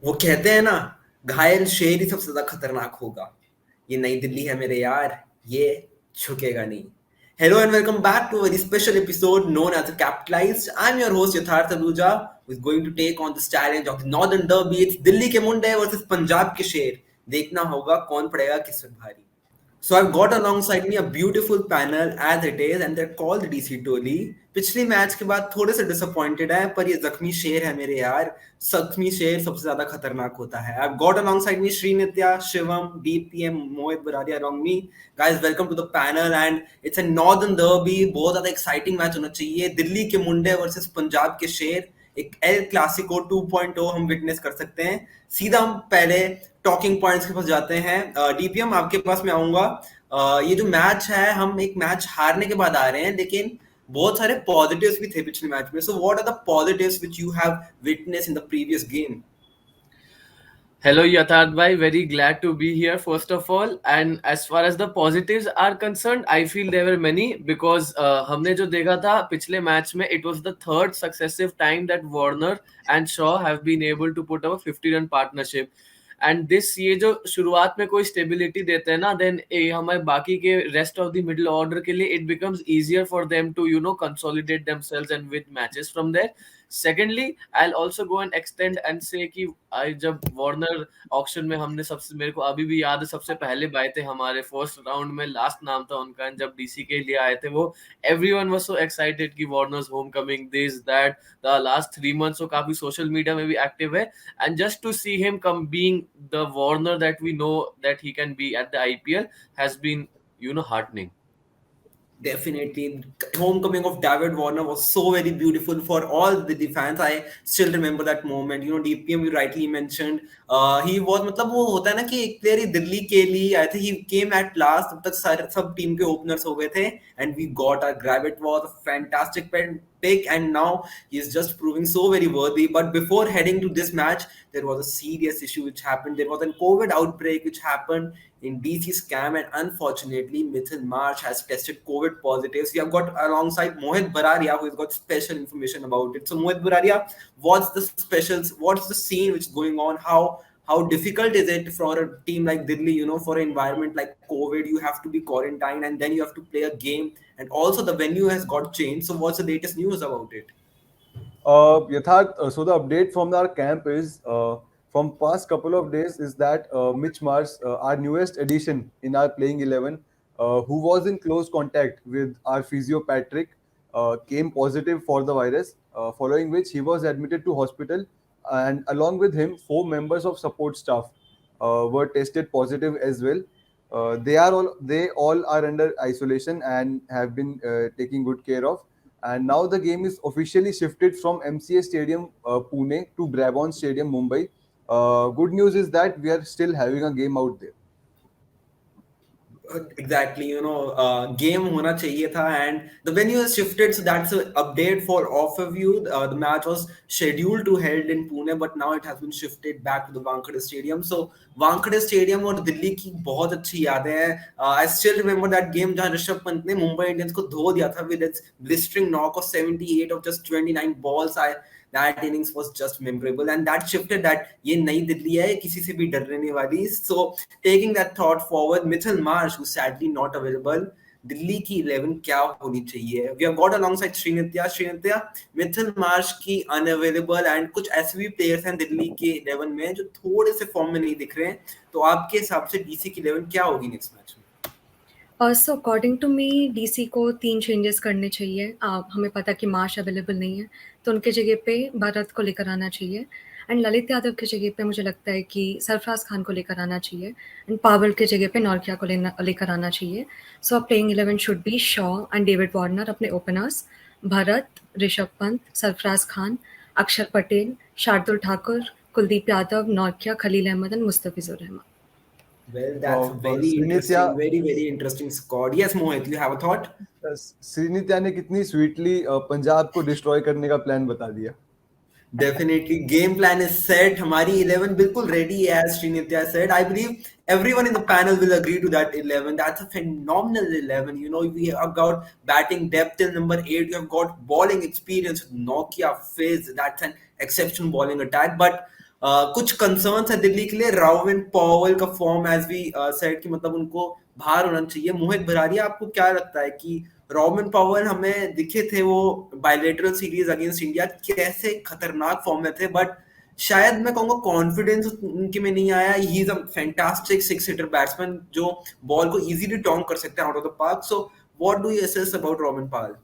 वो कहते हैं ना, घायल शेर ही सबसे ज्यादा खतरनाक होगा। ये नई दिल्ली है मेरे यार, ये झुकेगा नहीं। Hello and welcome back to a very special episode known as the Capitalized. I'm your host Yatharth Aluja, who is going to take on this challenge of the Northern Derby. It's Delhi के मुंडे versus Punjab के शेर। देखना होगा कौन पड़ेगा किस्मत भारी। So I've got alongside me a beautiful panel as it is, and they're called DC Toli. पिछली मैच के बाद थोड़े से डिसअपॉइंटेड है, पर ये जख्मी शेर है मेरे यार। जख्मी शेर सबसे ज्यादा खतरनाक होता है। I've got alongside me Srinitya, Shivam, DPM, Mohit Buradia along me. Guys, welcome to the panel, and it's a Northern Derby. बहुत ज्यादा exciting मैच होना चाहिए। दिल्ली के मुंडे वर्सेस पंजाब के शेर। एक एल क्लासिको 2.0 हम विटनेस कर सकते हैं। सीधा हम पहले टॉकिंग पॉइंट्स के पास जाते हैं। डीपीएम आपके पास मैं आऊंगा। ये जो मैच है, हम एक मैच हारने के बाद आ रहे हैं, लेकिन बहुत सारे पॉजिटिव्स भी थे पिछले मैच में। So what are the positives which you have witness in the previous game? Hello, Yatharth bhai. Very glad to be here, first of all. And as far as the positives are concerned, I feel there were many because हमने जो देखा था पिछले match में, it was the third successive time that Warner and Shaw have been able to put up a 50-run partnership. And this ये जो शुरुआत में कोई स्टेबिलिटी देते हैं ना, देन हमारे बाकी के rest of the middle order के लिए it becomes easier for them to consolidate themselves and win matches from there. Secondly, I will also go and extend and say कि जब वार्नर ऑक्शन में हमने सबसे, मेरे को अभी भी याद है, सबसे पहले बाय थे हमारे फर्स्ट राउंड में, लास्ट नाम था उनका, जब डीसी के लिए आए थे वो, एवरीवन वाज सो एक्साइटेड कि Warners home coming, this that, the last 3 months वो काफी सोशल मीडिया में भी एक्टिव है. And just to see him come being the Warner that we know that he can be at the IPL has been, heartening. Definitely, homecoming of David Warner was so very beautiful for all the fans. I still remember that moment. You know, DPM you rightly mentioned. He was मतलब वो होता है ना कि एक player ही दिल्ली के लिए आए थे. He came at last. तब तक सारे सब टीम के ओपनर्स हो गए थे, and we got our grab. It was a fantastic pick, and now he is just proving so very worthy. But before heading to this match, there was a serious issue which happened. There was a COVID outbreak which happened in DC's camp, and unfortunately, Mithil Marsh has tested COVID positive. So we have got alongside Mohit Bararia, who has got special information about it. So Mohit Bararia, what's the specials? What's the scene which is going on? How difficult is it for a team like Delhi? You know, for an environment like COVID, you have to be quarantined and then you have to play a game, and also the venue has got changed. So what's the latest news about it? Yatharth, so the update from our camp is from past couple of days is that Mitch Marsh, our newest addition in our playing 11, who was in close contact with our physio Patrick, came positive for the virus. Following which he was admitted to hospital, and along with him, 4 members of support staff were tested positive as well. They all are under isolation and have been taking good care of. And now the game is officially shifted from MCA Stadium Pune to Brabant Stadium Mumbai. Good news is that we are still having a game out there. Exactly, you know, game होना चाहिए था, and the venue has shifted, so that's an update for all of you. The match was scheduled to held in Pune, but now it has been shifted back to the Wankhede Stadium. So Wankhede Stadium और दिल्ली की बहुत अच्छी यादें हैं. I still remember that game जहाँ ऋषभ पंत ने Mumbai Indians को धो दिया था with its blistering knock of 78 of just 29 balls. That innings was just memorable, and that shifted that ये नई दिल्ली है, किसी से भी डरने वाली. So taking that thought forward, Mithil Marsh, who's sadly not available, Delhi की 11 क्या होनी चाहिए? We have got alongside Srinitya, Mithil Marsh की अनअवेलेबल, एंड कुछ ऐसे भी प्लेयर्स हैं दिल्ली के 11 में जो थोड़े से फॉर्म में नहीं दिख रहे हैं. तो आपके हिसाब से डीसी की 11 क्या होगी नेक्स्ट मैच में? So according to me DC को 3 चेंजेस करने चाहिए. हमें पता कि मार्श अवेलेबल नहीं है, तो उनके जगह पे भरत को लेकर आना चाहिए, एंड ललित यादव की जगह पे मुझे लगता है कि सरफराज खान को लेकर आना चाहिए, एंड पावल के जगह पे नौरकिया को लेकर आना चाहिए. So playing 11 should be Shaw and David Warner अपने openers, Bharat, Rishabh Pant, Sarfaraz Khan, Axar Patel, Shardul Thakur, Kuldeep Yadav, Nortje, Khaleel Ahmed and Mustafizur Rahman. Well, that's a very interesting, very interesting squad. Yes, Mohit, you have a thought? श्रीनित्या ने कितनी स्वीटली पंजाब को डिस्ट्रॉय करने का प्लान बता दिया. Definitely, game plan is set. हमारी 11 बिल्कुल ready है, as Srinitya said. I believe everyone in the panel will agree to that 11. That's a phenomenal 11. You know, we have got batting depth till number 8. You have got bowling experience with Nokia Fizz. That's an exceptional bowling attack. But कुछ concerns है दिल्ली के लिए। राउवन Powell का form as we said कि मतलब उनको बाहर होना चाहिए। मोहित भरारिया, आपको क्या लगता है कि रॉबिन पॉवल हमें दिखे थे वो बायलेटरल सीरीज अगेंस्ट इंडिया कैसे खतरनाक फॉर्म में थे, बट शायद मैं कहूंगा कॉन्फिडेंस उनके में नहीं आया। He is a fantastic six heater batsman जो बॉल को इजीली टॉन्ग कर सकते हैं out of the park. So what do you assess about robin Powell?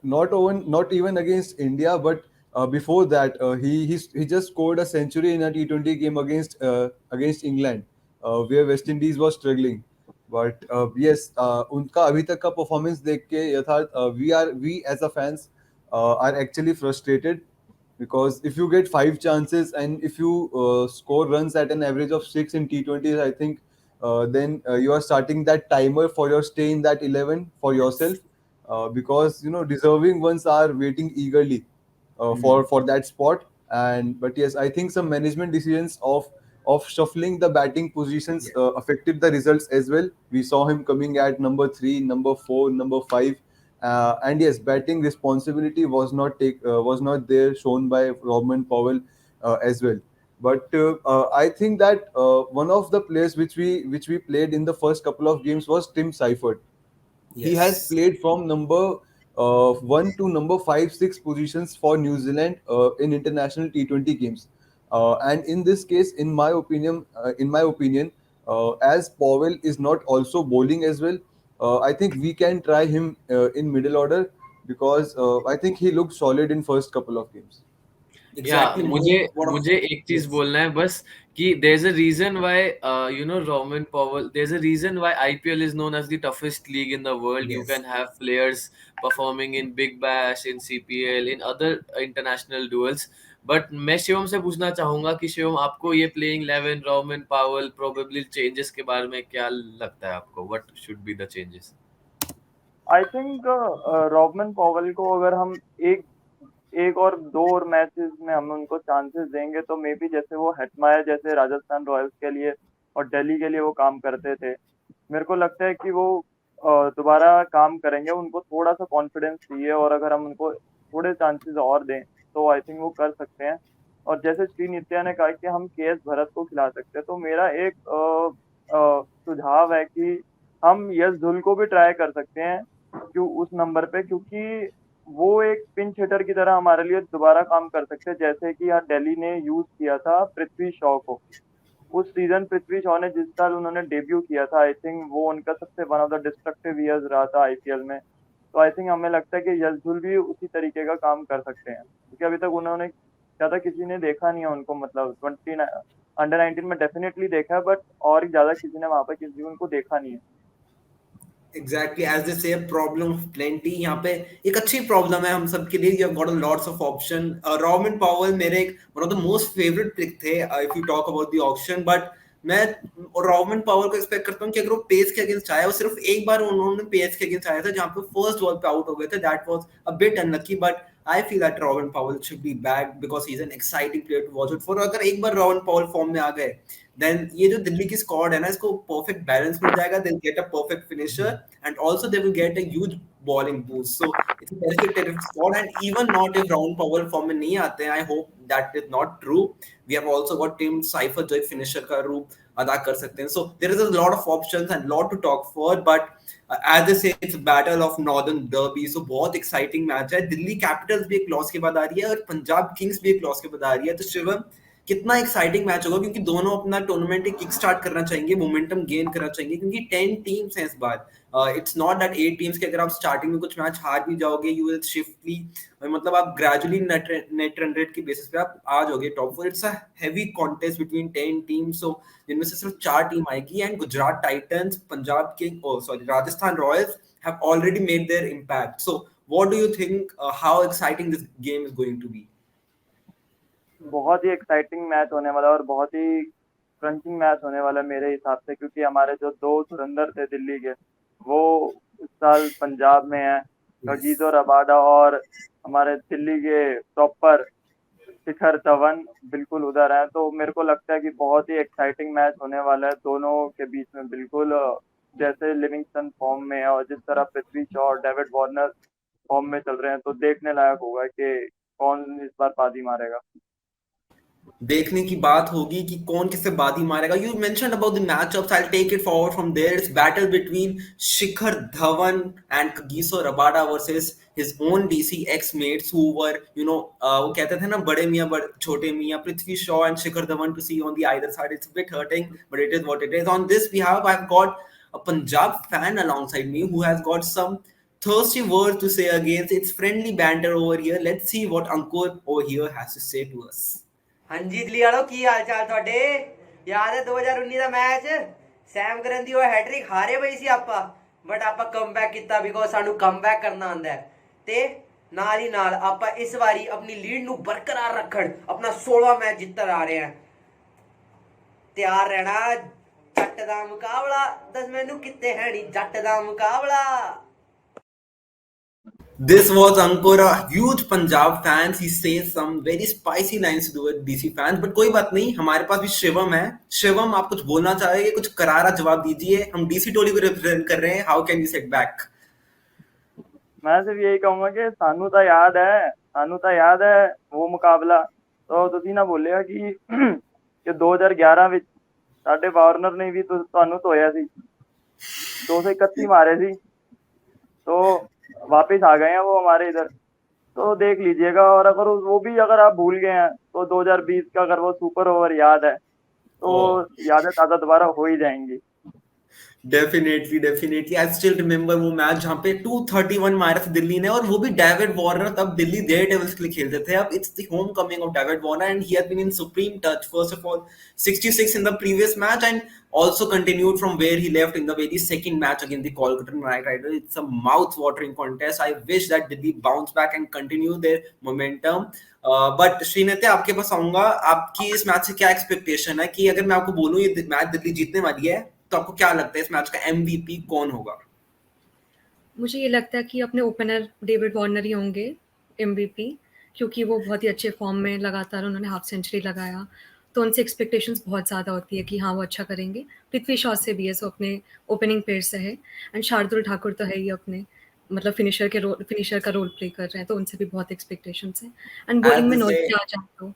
Not even against India, but before that, he just scored a century in a T20 game against England, where West Indies was struggling. But yes, उनका अभी तक का performance देख के यथार्थ we as a fans are actually frustrated because if you get 5 chances and if you score runs at an average of 6 in T20s, I think then you are starting that timer for your stay in that 11 for yourself, because deserving ones are waiting eagerly for that spot. And but yes, I think some management decisions of shuffling the batting positions Yeah. affected the results as well. We saw him coming at number 3, number 4, number 5, and yes, batting responsibility was not there shown by Robin Powell as well. But I think that one of the players which we played in the first couple of games was Tim Seifert. He has Yes. played from number 1 to number 5, 6 positions for New Zealand in international T20 games. And in this case, in my opinion, as Powell is not also bowling as well, I think we can try him in middle order because I think he looked solid in first couple of games. या Exactly. मुझे What of मुझे एक चीज yes. बोलना है बस कि there is a reason why Rovman Powell, there is a reason why IPL is known as the toughest league in the world. You Yes. Can have players performing in big bash, in CPL, in other international duals. But मैं शिवम से पूछना चाहूंगा कि शिवम, आपको ये playing 11 Rovman Powell probably changes के बारे में क्या लगता है? आपको what should be the changes? I think रॉबमन Powell को अगर हम एक एक और दो और मैचेस में हम उनको चांसेस देंगे तो मे बी जैसे वो हेटमायर जैसे राजस्थान रॉयल्स के लिए और दिल्ली के लिए वो काम करते थे, मेरे को लगता है कि वो दोबारा काम करेंगे. उनको थोड़ा सा कॉन्फिडेंस चाहिए और अगर हम उनको थोड़े चांसेस और दें तो आई थिंक वो कर सकते हैं. और जैसे श्री नित्या ने कहा कि हम के एस भरत को खिला सकते हैं, तो मेरा एक सुझाव है कि हम यश धुल को भी ट्राई कर सकते हैं क्यों उस नंबर पे, क्योंकि वो एक पिंच हिटर की तरह हमारे लिए दोबारा काम कर सकते हैं, जैसे कि यहाँ दिल्ली ने यूज किया था पृथ्वी शॉ को. उस सीजन पृथ्वी शॉ ने जिस साल उन्होंने डेब्यू किया था, आई थिंक वो उनका सबसे one of the destructive years रहा था आईपीएल में. तो आई थिंक हमें लगता है कि यशधुल भी उसी तरीके का काम कर सकते हैं, क्योंकि अभी तक उन्होंने ज्यादा किसी ने देखा नहीं है उनको. मतलब 20 अंडर 19 में डेफिनेटली देखा है, बट और ज्यादा किसी ने वहां पर किसी उनको देखा नहीं है. एग्जैक्टली एज दे से प्रॉब्लम ऑफ प्लेंटी. यहाँ पे एक अच्छी प्रॉब्लम है हम सब के लिए. You have got a lots of option. Robin Powell मेरे एक one of the most favourite pick थे if you talk about the option. But मैं रॉबिन पॉवल को एक्सपेक्ट करता हूँ कि अगर वो पेस के अगेंस्ट आया, वो सिर्फ एक बार उन्होंने पेस के अगेंस्ट आया था जहाँ पे फर्स्ट बॉल पे आउट हो गए थे. That was a bit unlucky, but I feel that Robin Powell should be back because he is an exciting player to watch out for. अगर एक बार रॉबिन पॉवल फॉर्म में आ गए देन ये जो दिल्ली की स्क्वाड है ना, इसको परफेक्ट बैलेंस मिल जाएगा. They get a perfect finisher and also they will get a huge bowling boost. So it's a terrific squad. And even not if Round Powell form में नहीं आते हैं, I hope that is not true. We have also got Tim Seifert जो एक finisher का रूप अदा कर सकते हैं. So there is a lot of options and lot to talk for. But as they say, it's battle of Northern Derby. So बहुत exciting match है. दिल्ली कैपिटल्स भी एक लॉस के बाद आ रही है और पंजाब किंग्स भी एक लॉस के बाद आ रही है. तो शिवम, कितना एक्साइटिंग मैच होगा, क्योंकि दोनों अपना टूर्नामेंट किक स्टार्ट करना चाहेंगे, मोमेंटम गेन करना चाहेंगे, क्योंकि 10 टीम्स हैं इस बार. इट्स नॉट दैट 8 टीम्स के अगर आप स्टार्टिंग में कुछ मैच हार भी जाओगे, यू विल शिफ्टली मतलब आप ग्रेजुअली नेट रन रेट के बेसिस पे आप आ जाओगे top 4. It's a heavy contest between 10 teams. So जिनमें से सिर्फ 4 टीम आएगी. And Gujarat Titans, Punjab Kings, sorry Rajasthan Royals have already made their impact. So what do you think, how exciting this game is going to be? बहुत ही exciting match होने वाला है और बहुत ही क्रंचिंग मैच होने वाला है मेरे हिसाब से, क्योंकि हमारे जो दो धुरंधर थे दिल्ली के, वो इस साल पंजाब में है. कगिसो रबाडा और हमारे दिल्ली के टॉपर शिखर धवन बिल्कुल उधर है. तो मेरे को लगता है कि बहुत ही एक्साइटिंग मैच होने वाला है दोनों के बीच में. बिल्कुल जैसे लिविंगस्टन फॉर्म में है और जिस तरह पृथ्वी शॉ और डेविड वार्नर फॉर्म में चल रहे हैं, तो देखने लायक होगा कि कौन इस बार बाजी मारेगा. देखने की बात होगी कि कौन किससे बाजी मारेगा. You mentioned about the matchups. I'll take it forward from there. It's battle between Shikhar Dhawan and Kagiso Rabada versus his own DC ex-mates who were, वो कहते थे ना बड़े मियाँ छोटे मियाँ, Prithvi Shaw and Shikhar Dhawan to see on the either side. It's a bit hurting, but it is what it is. On this behalf, I've got a Punjab fan alongside me who has got some thirsty words to say against. It's friendly banter over here. Let's see what Ankur over here has to say to us. ਹਾਂਜੀ ਦਿੱਲੀ ਵਾਲੋ ਕੀ ਹਾਲ ਚਾਲ ਤੁਹਾਡੇ ਯਾਦ ਹੈ 2019 ਦਾ match ਸੈਮ ਕਰਨ ਦੀ ਉਹ hat trick ਹਾਰੇ ਪਈ ਸੀ ਆਪਾਂ ਬਟ ਆਪਾਂ ਕਮਬੈਕ ਕੀਤਾ ਬਿਕੋਜ਼ ਸਾਨੂੰ ਕਮਬੈਕ ਕਰਨਾ ਆਉਂਦਾ ਹੈ ਤੇ ਨਾਲ ਹੀ ਨਾਲ ਆਪਾਂ ਇਸ ਵਾਰੀ ਆਪਣੀ ਲੀਡ ਨੂੰ ਬਰਕਰਾਰ ਰੱਖਣ ਆਪਣਾ 16ਵਾਂ ਮੈਚ ਜਿੱਤਣ ਆ ਰਹੇ ਹਾਂ ਤਿਆਰ ਰਹਿਣਾ ਜੱਟ ਦਾ ਮੁਕਾਬਲਾ ਦੱਸ ਮੈਨੂੰ ਕਿੱਥੇ ਹੈ ਨਹੀਂ ਜੱਟ ਦਾ ਮੁਕਾਬਲਾ This was Ankur, a huge Punjab fan. He says some very spicy lines to do with DC fans, but कोई बात नहीं, हमारे पास भी शिवम है. शिवम, आप कुछ बोलना चाहेंगे? कुछ करारा जवाब दीजिए. हम DC टोली को रिप्रेजेंट कर रहे हैं. How can we sit back? मैं सिर्फ यही कहूंगा कि सानू ਤਾਂ ਯਾਦ ਹੈ ਉਹ ਮੁਕਾਬਲਾ ਤਾਂ ਤੁਸੀਂ ਨਾ ਬੋਲਿਆ ਕਿ 2011 ਵਿੱਚ ਸਾਡੇ ਵਾਰਨਰ ਨੇ ਵੀ ਤੁਹਾਨੂੰ ਧੋਇਆ ਸੀ 231 मारे थे तो वापस आ गए हैं वो हमारे इधर तो देख लीजिएगा और अगर आप भूल गए हैं तो 2020 का अगर वो सुपर ओवर याद है तो यादें ताज़ा दोबारा हो ही जाएंगी. डेफिनेटली आई स्टिल रिमेम्बर वो मैच जहाँ पे 231 मारा था दिल्ली ने और वो भी डेविड वार्नर तब दिल्ली डेयरडेविल्स के लिए खेलते थे. अब it's the homecoming of David Warner and he has been in supreme touch. First of all 66 in the previous match and also continued from where he left in the very second match against the Kolkata Knight Riders. It's a mouth-watering contest. I wish that Delhi bounce back and continue their momentum. But Srinithya आपके पास आऊंगा. आपकी इस match से क्या expectation है कि अगर मैं आपको बोलूं ये मैच दिल्ली जीतने वाली है तो आपको क्या लगता है इस मैच का MVP कौन होगा? मुझे ये लगता है कि अपने ओपनर डेविड वार्नर ही होंगे MVP क्योंकि वो बहुत ही अच्छे फॉर्म में लगातार उन्होंने हाफ सेंचुरी लगाया तो उनसे एक्सपेक्टेशंस बहुत ज़्यादा होती है कि हाँ वो अच्छा करेंगे. पृथ्वी शॉ से भी है सो अपने ओपनिंग पेयर से है एंड शार्दुल ठाकुर तो है ही अपने मतलब फिनिशर का रोल प्ले कर रहे हैं तो उनसे भी बहुत एक्सपेक्टेशंस हैं एंड बॉलिंग में नॉट आ जाए तो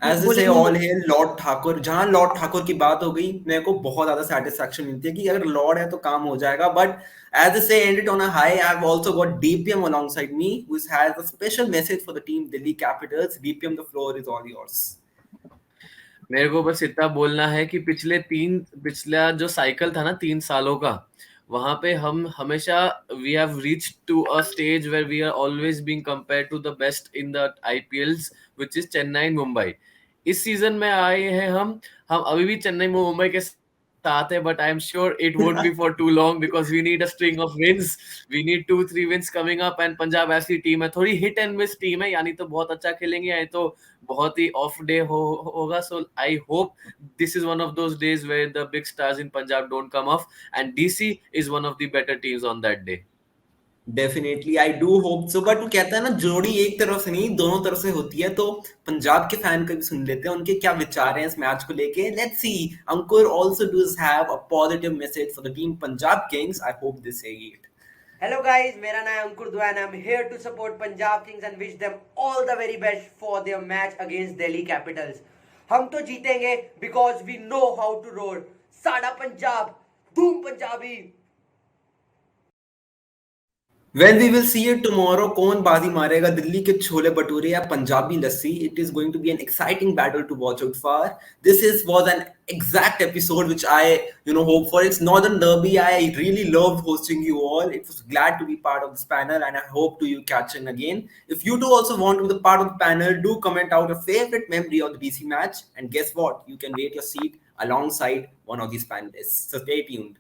As they say, all hail Lord Thakur. जहाँ Lord Thakur की बात हो गई मेरे को बहुत ज़्यादा satisfaction मिलती है कि अगर Lord है तो काम हो जाएगा. But as they say, end it on a high. I've also got DPM alongside me, who has a special message for the team Delhi Capitals. DPM, the floor is all yours. मेरे को बस इतना बोलना है कि पिछला जो cycle था ना 3 सालों का वहां पे हम हमेशा we have reached to a stage where we are always being compared to the best in the IPLs which is Chennai Mumbai. इस सीजन में आए हैं हम अभी भी चेन्नई मुंबई के साथ है but I am sure it won't be for too long because we need a string of wins. We need 2-3 wins coming up and Punjab ऐसी टीम है थोड़ी हिट एंड मिस टीम है यानी तो बहुत अच्छा खेलेंगे या तो बहुत ही ऑफ डे होगा. So I hope this is one of those days where the big stars in Punjab don't come off and DC is one of the better teams on that day. Definitely, I do hope so. But वो कहता है ना जोड़ी एक तरफ से नहीं दोनों तरफ से होती है तो पंजाब के फैन को भी सुन लेते हैं उनके क्या विचार हैं इस मैच को लेके. Let's see. Ankur also does have a positive message for the team Punjab Kings. I hope they say it. Hello guys, मेरा नाम है अंकुर दुआ and I'm here to support Punjab Kings and wish them all the very best for their match against Delhi Capitals. हम तो जीतेंगे because we know how to roar. साड़ा पंजाब, धूम Punjabi. When we will see it tomorrow, कौन बाजी मारेगा दिल्ली के छोले भटूरे या Punjabi lassi? It is going to be an exciting battle to watch out for. This was an exact episode which I hope for. It's Northern Derby. I really loved hosting you all. It was glad to be part of this panel and I hope to you catching again. If you too also want to be the part of the panel, do comment out your favorite memory of the DC match and guess what? You can rate your seat alongside one of these panelists. So stay tuned.